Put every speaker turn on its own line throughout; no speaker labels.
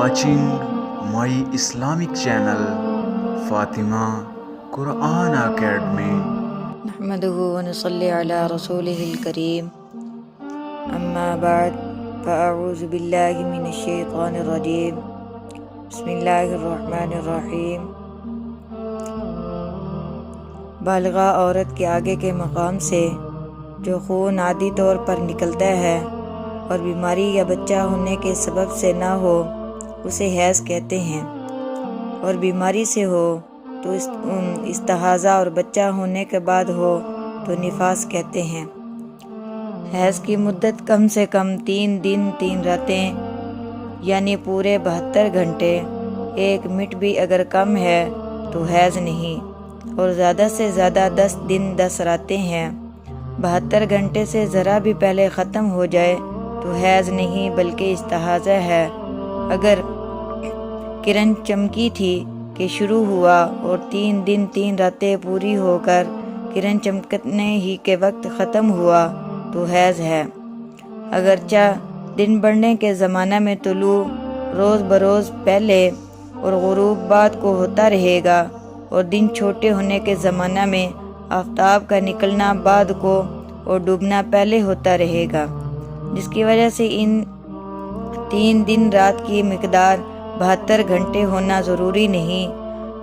watching my Islamic channel Fatima Quran Academy.
نحمده ونصلي على رسوله الكريم أما بعد فأعوذ بالله من الشيطان الرجيم بسم الله الرحمن الرحیم۔ بالغہ عورت کے آگے کے مقام سے جو خون عادی طور پر نکلتا ہے اور بیماری یا بچہ ہونے کے سبب سے نہ ہو اسے حیض کہتے ہیں، اور بیماری سے ہو تو استحاضہ اور بچہ ہونے کے بعد ہو تو نفاس کہتے ہیں۔ حیض کی مدت کم سے کم 3 دن 3 راتیں یعنی پورے 72 گھنٹے، 1 منٹ بھی اگر کم ہے تو حیض نہیں، اور زیادہ سے زیادہ 10 دن 10 راتیں ہیں۔ 72 گھنٹے سے ذرا بھی پہلے ختم ہو جائے تو حیض نہیں بلکہ استحاضہ ہے۔ اگر کرن چمکی تھی کہ شروع ہوا اور 3 دن 3 راتیں پوری ہو کر کرن چمکنے ہی کے وقت ختم ہوا تو حیض ہے۔ اگرچہ دن بڑھنے کے زمانہ میں طلوع روز بروز پہلے اور غروب بعد کو ہوتا رہے گا، اور دن چھوٹے ہونے کے زمانہ میں آفتاب کا نکلنا بعد کو اور ڈوبنا پہلے ہوتا رہے گا، جس کی وجہ سے ان 3 دن رات کی مقدار 72 گھنٹے ہونا ضروری نہیں،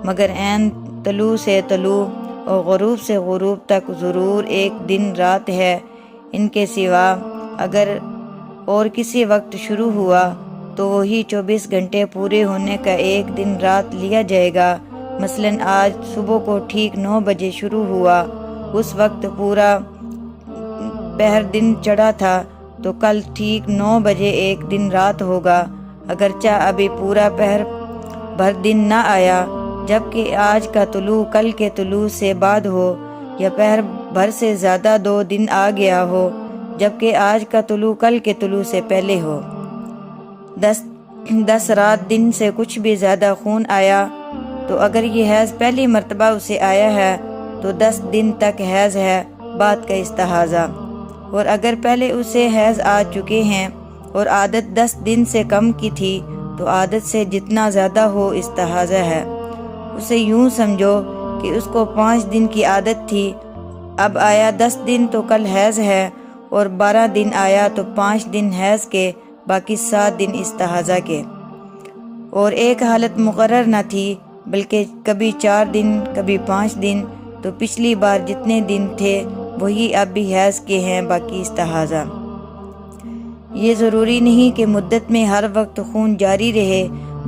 مگر عین طلوع سے طلوع اور غروب سے غروب تک ضرور 1 دن رات ہے۔ ان کے سوا اگر اور کسی وقت شروع ہوا تو وہی 24 گھنٹے پورے ہونے کا 1 دن رات لیا جائے گا۔ مثلا آج صبح کو ٹھیک 9 بجے شروع ہوا، اس وقت پورا پہر دن چڑھا تھا تو کل ٹھیک 9 بجے 1 دن رات ہوگا، اگرچہ ابھی پورا پہر بھر دن نہ آیا، جبکہ آج کا طلوع کل کے طلوع سے بعد ہو، یا پہر بھر سے زیادہ 2 دن آ گیا ہو جبکہ آج کا طلوع کل کے طلوع سے پہلے ہو۔ 10 رات دن سے کچھ بھی زیادہ خون آیا تو اگر یہ حیض پہلی مرتبہ اسے آیا ہے تو 10 دن تک حیض ہے، بعد کا استحاضہ، اور اگر پہلے اسے حیض آ چکے ہیں اور عادت 10 دن سے کم کی تھی تو عادت سے جتنا زیادہ ہو استحاضہ ہے۔ اسے یوں سمجھو کہ اس کو 5 دن کی عادت تھی، اب آیا 10 دن تو کل حیض ہے، اور 12 دن آیا تو 5 دن حیض کے، باقی 7 دن استحاضہ کے۔ اور ایک حالت مقرر نہ تھی بلکہ کبھی 4 دن کبھی 5 دن، تو پچھلی بار جتنے دن تھے وہی اب بھی حیض کے ہیں، باقی استحاضہ۔ یہ ضروری نہیں کہ مدت میں ہر وقت خون جاری رہے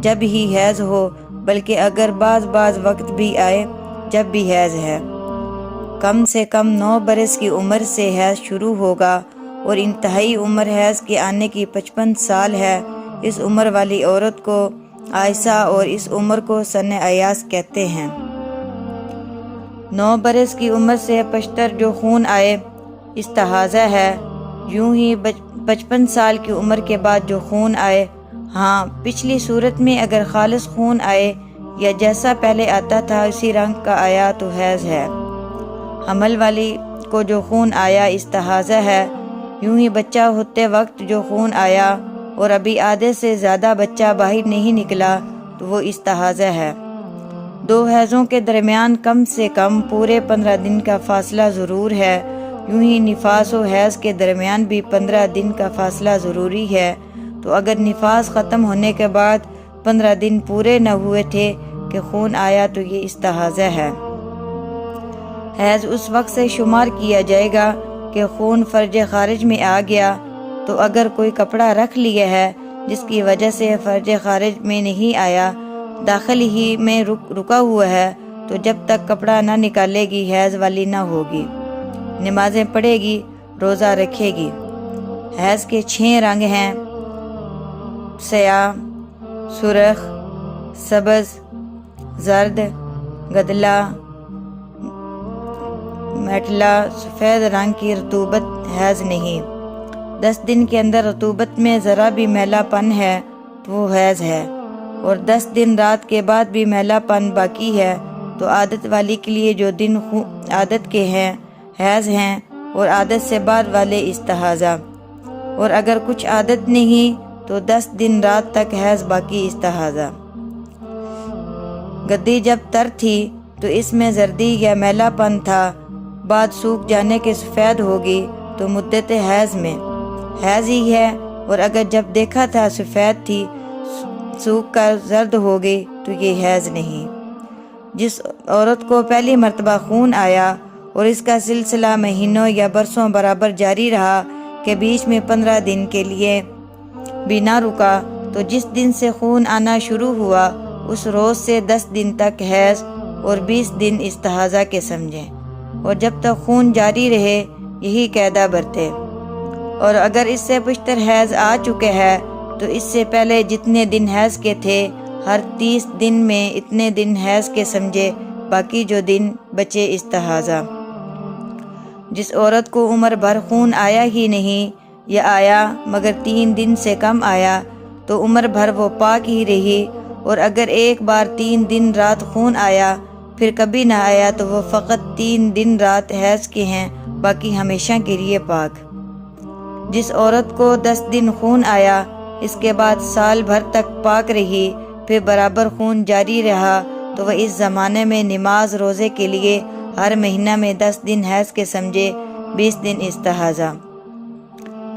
جب ہی حیض ہو، بلکہ اگر بعض وقت بھی آئے جب بھی حیض ہے۔ کم سے کم 9 برس کی عمر سے حیض شروع ہوگا، اور انتہائی عمر حیض کے آنے کی 55 سال ہے۔ اس عمر والی عورت کو عائشہ اور اس عمر کو سن ایاس کہتے ہیں۔ 9 برس کی عمر سے پشتر جو خون آئے استحاضہ ہے، یوں ہی 55 سال کی عمر کے بعد جو خون آئے، ہاں پچھلی صورت میں اگر خالص خون آئے یا جیسا پہلے آتا تھا اسی رنگ کا آیا تو حیض ہے۔ حمل والی کو جو خون آیا استحاضہ ہے، یوں ہی بچہ ہوتے وقت جو خون آیا اور ابھی آدھے سے زیادہ بچہ باہر نہیں نکلا تو وہ استحاضہ ہے۔ 2 حیضوں کے درمیان کم سے کم پورے 15 دن کا فاصلہ ضرور ہے، یوں ہی نفاس و حیض کے درمیان بھی 15 دن کا فاصلہ ضروری ہے، تو اگر نفاس ختم ہونے کے بعد 15 دن پورے نہ ہوئے تھے کہ خون آیا تو یہ استحاضہ ہے۔ حیض اس وقت سے شمار کیا جائے گا کہ خون فرج خارج میں آ گیا، تو اگر کوئی کپڑا رکھ لیا ہے جس کی وجہ سے فرج خارج میں نہیں آیا، داخل ہی میں رکا ہوا ہے، تو جب تک کپڑا نہ نکالے گی حیض والی نہ ہوگی، نمازیں پڑھے گی، روزہ رکھے گی۔ حیض کے 6 رنگ ہیں: سیاہ، سرخ، سبز، زرد، گدلا، میٹلا۔ سفید رنگ کی رطوبت حیض نہیں۔ 10 دن کے اندر رطوبت میں ذرا بھی میلا پن ہے تو وہ حیض ہے، اور 10 دن رات کے بعد بھی میلا پن باقی ہے تو عادت والی کے لیے جو دن عادت کے ہیں حیض ہیں، اور عادت سے بعد والے استحاضہ۔ اور اگر کچھ عادت نہیں تو 10 دن رات تک حیض باقی استحاضہ۔ گدی جب تر تھی تو اس میں زردی یا میلا پن تھا، بعد سوکھ جانے کے سفید ہوگی تو مدت حیض میں حیض ہی ہے، اور اگر جب دیکھا تھا سفید تھی سوکھ کر زرد ہوگی تو یہ حیض نہیں۔ جس عورت کو پہلی مرتبہ خون آیا اور اس کا سلسلہ مہینوں یا برسوں برابر جاری رہا کہ بیچ میں 15 دن کے لیے بھی نہ رکا، تو جس دن سے خون آنا شروع ہوا اس روز سے 10 دن تک حیض اور 20 دن استحاضہ کے سمجھیں، اور جب تک خون جاری رہے یہی قاعدہ برتے، اور اگر اس سے پشتر حیض آ چکے ہے تو اس سے پہلے جتنے دن حیض کے تھے ہر 30 دن میں اتنے دن حیض کے سمجھے، باقی جو دن بچے استحاضہ۔ جس عورت کو عمر بھر خون آیا ہی نہیں یا آیا مگر 3 دن سے کم آیا تو عمر بھر وہ پاک ہی رہی، اور اگر ایک بار 3 دن رات خون آیا پھر کبھی نہ آیا تو وہ فقط 3 دن رات حیض کے ہیں، باقی ہمیشہ کے لیے پاک۔ جس عورت کو 10 دن خون آیا اس کے بعد سال بھر تک پاک رہی پھر برابر خون جاری رہا تو وہ اس زمانے میں نماز روزے کے لیے ہر مہینہ میں 10 دن حیض کے سمجھے، 20 دن استحاضہ۔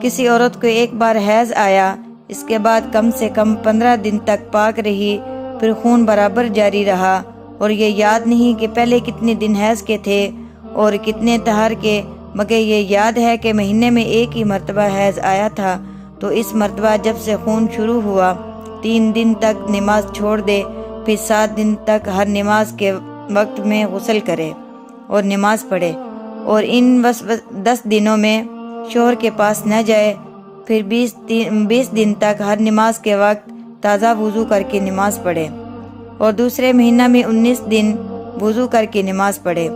کسی عورت کو ایک بار حیض آیا اس کے بعد کم سے کم 15 دن تک پاک رہی پھر خون برابر جاری رہا اور یہ یاد نہیں کہ پہلے کتنے دن حیض کے تھے اور کتنے طہر کے، مگر یہ یاد ہے کہ مہینے میں ایک ہی مرتبہ حیض آیا تھا، تو اس مرتبہ جب سے خون شروع ہوا 3 دن تک نماز چھوڑ دے، پھر 7 دن تک ہر نماز کے وقت میں غسل کرے اور نماز پڑھے، اور ان 10 دنوں میں شوہر کے پاس نہ جائے، پھر 20 دن تک ہر نماز کے وقت تازہ وضو کر کے نماز پڑھے، اور دوسرے مہینہ میں 19 دن وضو کر کے نماز پڑھے،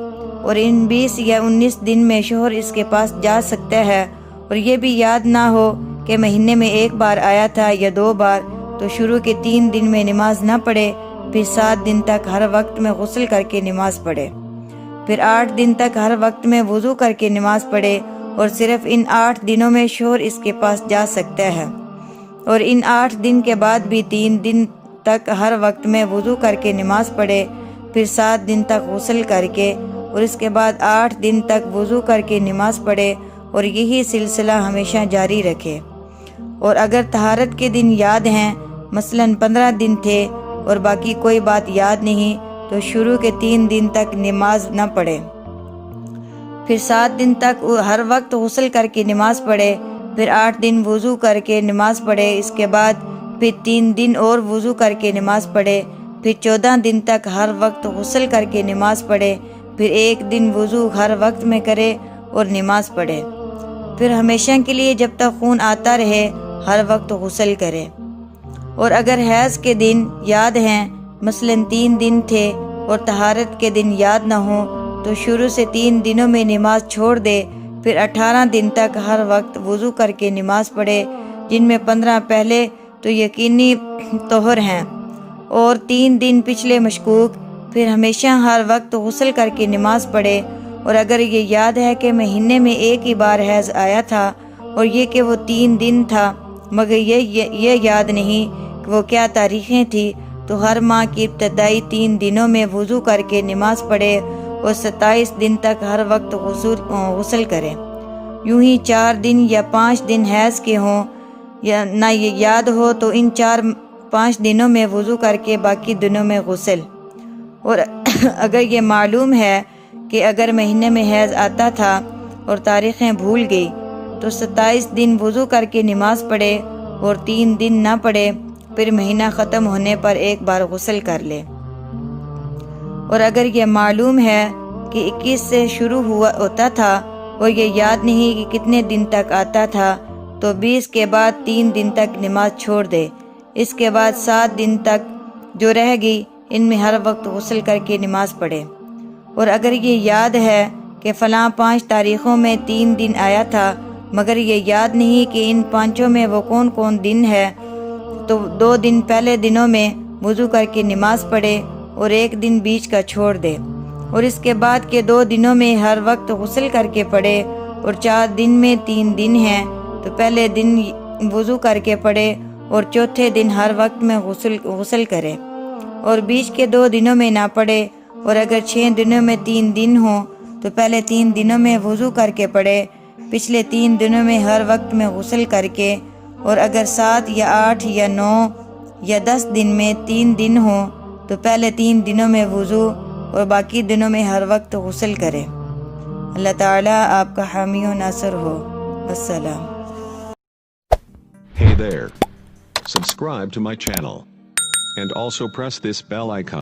اور ان 20 یا 19 دن میں شوہر اس کے پاس جا سکتا ہے، اور یہ بھی یاد نہ ہو کہ مہینے میں ایک بار آیا تھا یا 2 بار، تو شروع کے 3 دن میں نماز نہ پڑھے، پھر 7 دن تک ہر وقت میں غسل کر کے نماز پڑھے، پھر 8 دن تک ہر وقت میں وضو کر کے نماز پڑھے، اور صرف ان 8 دنوں میں شوہر اس کے پاس جا سکتا ہے، اور ان 8 دن کے بعد بھی 3 دن تک ہر وقت میں وضو کر کے نماز پڑھے، پھر 7 دن تک غسل کر کے، اور اس کے بعد 8 دن تک وضو کر کے نماز پڑھے، اور یہی سلسلہ ہمیشہ جاری رکھے۔ اور اگر طہارت کے دن یاد ہیں، مثلاً 15 دن تھے اور باقی کوئی بات یاد نہیں، تو شروع کے 3 دن تک نماز نہ پڑھے، پھر 7 دن تک ہر وقت غسل کر کے نماز پڑھے، پھر 8 دن وضو کر کے نماز پڑھے، اس کے بعد پھر 3 دن اور وضو کر کے نماز پڑھے، پھر 14 دن تک ہر وقت غسل کر کے نماز پڑھے، پھر 1 دن وضو ہر وقت میں کرے اور نماز پڑھے، پھر ہمیشہ کے لیے جب تک خون آتا رہے ہر وقت غسل کرے۔ اور اگر حیض کے دن یاد ہیں، مثلاً 3 دن تھے اور طہارت کے دن یاد نہ ہوں، تو شروع سے 3 دنوں میں نماز چھوڑ دے، پھر 18 دن تک ہر وقت وضو کر کے نماز پڑھے، جن میں 15 پہلے تو یقینی طہر ہیں اور 3 دن پچھلے مشکوک، پھر ہمیشہ ہر وقت غسل کر کے نماز پڑھے۔ اور اگر یہ یاد ہے کہ مہینے میں ایک ہی بار حیض آیا تھا اور یہ کہ وہ 3 دن تھا، مگر یہ یاد نہیں کہ وہ کیا تاریخیں تھی، تو ہر ماہ کی ابتدائی 3 دنوں میں وضو کر کے نماز پڑھے اور 27 دن تک ہر وقت غسل کرے۔ یوں ہی 4 دن یا 5 دن حیض کے ہوں یا نہ یہ یاد ہو تو ان 4-5 دنوں میں وضو کر کے باقی دنوں میں غسل۔ اور اگر یہ معلوم ہے کہ اگر مہینے میں حیض آتا تھا اور تاریخیں بھول گئی تو 27 دن وضو کر کے نماز پڑھے اور 3 دن نہ پڑھے، پھر مہینہ ختم ہونے پر ایک بار غسل کر لے۔ اور اگر یہ معلوم ہے کہ 21 سے شروع ہوتا تھا اور یہ یاد نہیں کہ کتنے دن تک آتا تھا، تو 20 کے بعد 3 دن تک نماز چھوڑ دے، اس کے بعد 7 دن تک جو رہ گئی ان میں ہر وقت غسل کر کے نماز پڑھے۔ اور اگر یہ یاد ہے کہ فلاں 5 تاریخوں میں 3 دن آیا تھا، مگر یہ یاد نہیں کہ ان 5 میں وہ کون کون دن ہے، تو 2 دن پہلے دنوں میں وضو کر کے نماز پڑھے اور 1 دن بیچ کا چھوڑ دے، اور اس کے بعد کے 2 دنوں میں ہر وقت غسل کر کے پڑھے، اور 4 دن میں 3 دن ہیں تو پہلے دن وضو کر کے پڑھے اور چوتھے دن ہر وقت میں غسل کرے اور بیچ کے 2 دنوں میں نہ پڑے، اور اگر 6 دنوں میں 3 دن ہوں تو پہلے 3 دنوں میں وضو کر کے پڑے، پچھلے 3 دنوں میں ہر وقت میں غسل کر کے، اور اگر 7 یا 8 یا 9 یا 10 دن میں 3 دن ہوں تو پہلے 3 دنوں میں وضو اور باقی دنوں میں ہر وقت غسل کرے۔ اللہ تعالیٰ آپ کا حامی و ناصر ہو۔ السلام۔
Hey there. Subscribe to my channel. And also press this bell icon.